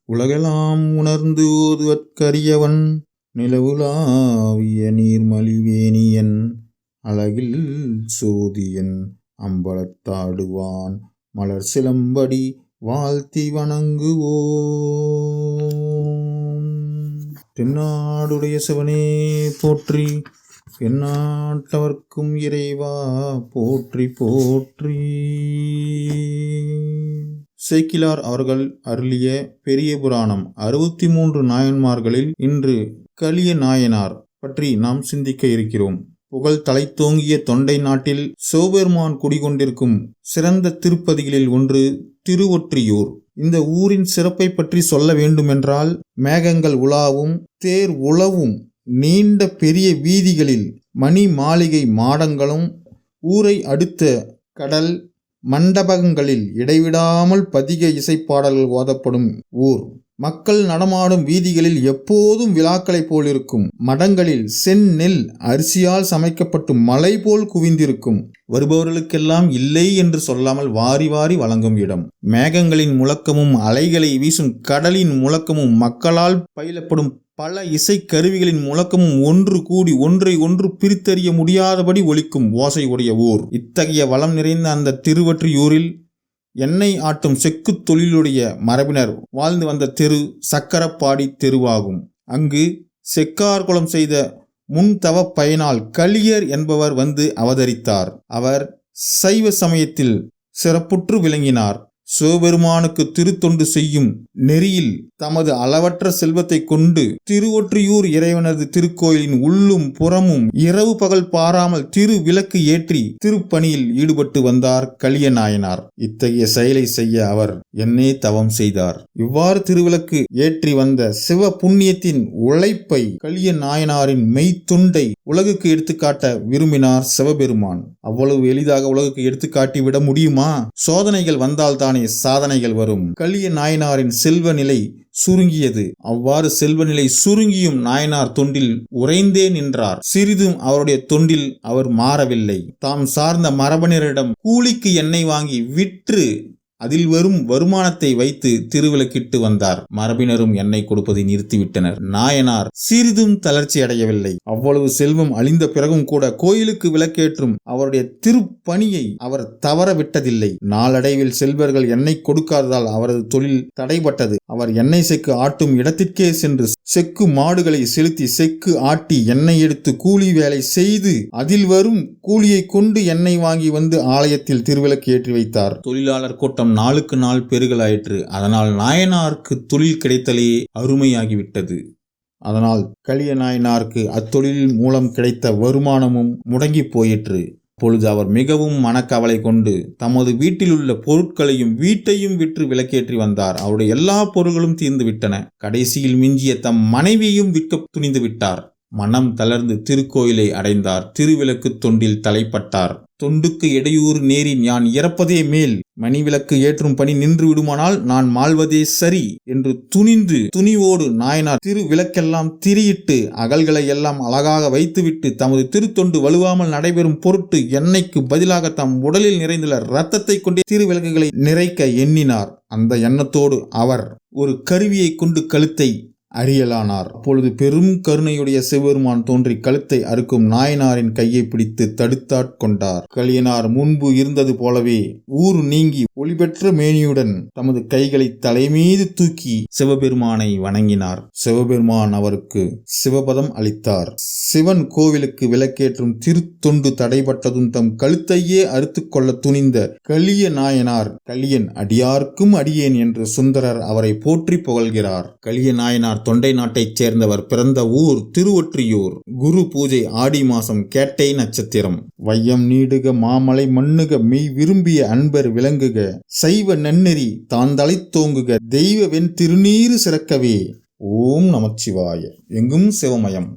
உலகெல்லாம் உணர்ந்து ஓதுவற்கரியவன் நிலவுலாவிய நீர்மலிவேணியன் அழகில் சோதியன் அம்பலத்தாடுவான் மலர் சிலம்படி வாழ்த்தி வணங்குவோம். தென்னாடுடைய சிவனே போற்றி, எந்நாட்டவர்க்கும் இறைவா போற்றி போற்றி. சேக்கிழார் அவர்கள் அருளிய பெரிய புராணம் 63 நாயன்மார்களில் இன்று கலிய நாயனார் பற்றி நாம் சிந்திக்க இருக்கிறோம். புகழ் தலைத்தோங்கிய தொண்டை நாட்டில் சிவபெருமான் குடிகொண்டிருக்கும் சிறந்த திருப்பதிகளில் ஒன்று திருவொற்றியூர். இந்த ஊரின் சிறப்பை பற்றி சொல்ல வேண்டுமென்றால், மேகங்கள் உலாவும் தேர் உலவும் நீண்ட பெரிய வீதிகளில் மணி மாளிகை மாடங்களும், ஊரை அடுத்த கடல் மண்டபங்களில் இடைவிடாமல் பதிக இசைப்பாடல்கள் ஓதப்படும் ஊர். மக்கள் நடமாடும் வீதிகளில் எப்போதும் விழாக்களைப் போலிருக்கும். மடங்களில் செந்நெல் அரிசியால் சமைக்கப்பட்டு மலை போல் குவிந்திருக்கும். வருபவர்களுக்கெல்லாம் இல்லை என்று சொல்லாமல் வாரி வாரி வழங்கும் இடம். மேகங்களின் முழக்கமும் அலைகளை வீசும் கடலின் முழக்கமும் மக்களால் பயிலப்படும் பல இசை கருவிகளின் முழக்கமும் ஒன்று கூடி ஒன்றை ஒன்று பிரித்தறிய முடியாதபடி ஒலிக்கும் ஓசை உடைய ஊர். இத்தகைய வளம் நிறைந்த அந்த திருவொற்றியூரில் எண்ணெய் ஆட்டும் செக்கு தொழிலுடைய மரபினர் வாழ்ந்து வந்த தெரு சக்கரப்பாடி தெருவாகும். அங்கு செக்கார்குளம் செய்த முன்தவ பயனால் கலியர் என்பவர் வந்து அவதரித்தார். அவர் சைவ சமயத்தில் சிறப்புற்று விளங்கினார். சிவபெருமானுக்கு திருத்தொண்டு செய்யும் நெறியில் தமது அளவற்ற செல்வத்தை கொண்டு திருவொற்றியூர் இறைவனது திருக்கோயிலின் உள்ளும் புறமும் இரவு பகல் பாராமல் திரு விளக்கு ஏற்றி திருப்பணியில் ஈடுபட்டு வந்தார் கலிய நாயனார். இத்தகைய செயலை செய்ய அவர் என்னே தவம் செய்தார். இவ்வாறு திருவிளக்கு ஏற்றி வந்த சிவ புண்ணியத்தின் உழைப்பை கலிய நாயனாரின் மெய்த்துண்டை உலகுக்கு எடுத்துக்காட்ட விரும்பினார் சிவபெருமான். அவ்வளவு எளிதாக உலகுக்கு எடுத்துக்காட்டி விட முடியுமா? சோதனைகள் வந்தால்தானே சாதனைகள் வரும். கலிய நாயனாரின் செல்வ நிலை சுருங்கியது. அவ்வாறு செல்வ நிலை சுருங்கியும் நாயனார் தொண்டில் உறைந்தே நின்றார். சிறிதும் அவருடைய தொண்டில் அவர் மாறவில்லை. தாம் சார்ந்த மரபணியரிடம் கூலிக்கு எண்ணெய் வாங்கி விற்று அதில் வரும் வருமானத்தை வைத்து திருவிளக்கிட்டு வந்தார். மரபினரும் எண்ணெய் கொடுப்பதை நிறுத்திவிட்டனர். நாயனார் சிறிதும் தளர்ச்சி அடையவில்லை. அவ்வளவு செல்வம் அழிந்த பிறகும் கூட கோயிலுக்கு விளக்கேற்றும் அவருடைய திருப்பணியை அவர் தவற விட்டதில்லை. நாளடைவில் செல்வர்கள் எண்ணெய் கொடுக்காததால் அவரது தொழில் தடைபட்டது. அவர் எண்ணெய் செக்கு ஆட்டும் இடத்திற்கே சென்று செக்கு மாடுகளை செலுத்தி செக்கு ஆட்டி எண்ணெய் எடுத்து கூலி வேலை செய்து அதில் வரும் கூலியை கொண்டு எண்ணெய் வாங்கி வந்து ஆலயத்தில் திருவிளக்கு ஏற்றி வைத்தார். தொழிலாளர் கூட்டம் நாளுக்கு நாள் பெருகலாயிற்று. அதனால் நாயனாருக்கு தொழில் கிடைத்தலே அருமையாகிவிட்டது. அதனால் கலிய நாயனாருக்கு அத்தொழில் மூலம் கிடைத்த வருமானமும் முடங்கி போயிற்று. அப்பொழுது அவர் மிகவும் மனக்கவலை கொண்டு தமது வீட்டிலுள்ள பொருட்களையும் வீட்டையும் விற்று விளக்கேற்றி வந்தார். அவருடைய எல்லா பொருட்களும் தீர்ந்து விட்டன. கடைசியில் மிஞ்சிய தம் மனைவியையும் விற்க துணிந்து விட்டார். மனம் தளர்ந்து திருக்கோயிலை அடைந்தார். திருவிளக்கு தொண்டில் தலைப்பட்டார். தொண்டுக்கு இடையூறு நேரி நான் இறப்பதே மேல், மணிவிளக்கு ஏற்றும் பணி நின்று விடுமானால் நான் மாழ்வதே சரி என்று துணிவோடு நாயனார் திருவிளக்கெல்லாம் திரியிட்டு அகல்களை எல்லாம் அழகாக வைத்துவிட்டு தமது திருத்தொண்டு வலுவாமல் நடைபெறும் பொருட்டு எண்ணெய்க்கு பதிலாக தம் உடலில் நிறைந்துள்ள இரத்தத்தை கொண்டே திருவிளக்குகளை நிறைக்க எண்ணினார். அந்த எண்ணத்தோடு அவர் ஒரு கருவியை கொண்டு கழுத்தை அறியலானார். அப்பொழுது பெரும் கருணையுடைய சிவபெருமான் தோன்றி கழுத்தை அறுக்கும் நாயனாரின் கையை பிடித்து தடுத்தாட்கொண்டார். கலியனார் முன்பு இருந்தது போலவே ஊர் நீங்கி ஒளிபெற்ற மேனியுடன் தமது கைகளை தலைமீது தூக்கி சிவபெருமானை வணங்கினார். சிவபெருமான் அவருக்கு சிவபதம் அளித்தார். சிவன் கோவிலுக்கு விளக்கேற்றும் திருத்தொண்டு தடைபட்டதும் தம் கழுத்தையே அறுத்து கொள்ள துணிந்த கலிய நாயனார் கலியன் அடியார்க்கும் அடியேன் என்று சுந்தரர் அவரை போற்றி புகழ்கிறார். கலிய நாயனார் தொண்டை நாட்டைச் சேர்ந்தவர். பிறந்த ஊர் திருவொற்றியூர். குரு பூஜை ஆடி மாசம் கேட்டை நட்சத்திரம். வையம் நீடுக மாமலை மண்ணுக மெய் விரும்பிய அன்பர் விளங்குக சைவ நன்னெறி தான் தலைத்தோங்குக தெய்வ வெண் திருநீறு சிறக்கவே. ஓம் நமச்சிவாய. எங்கும் சிவமயம்.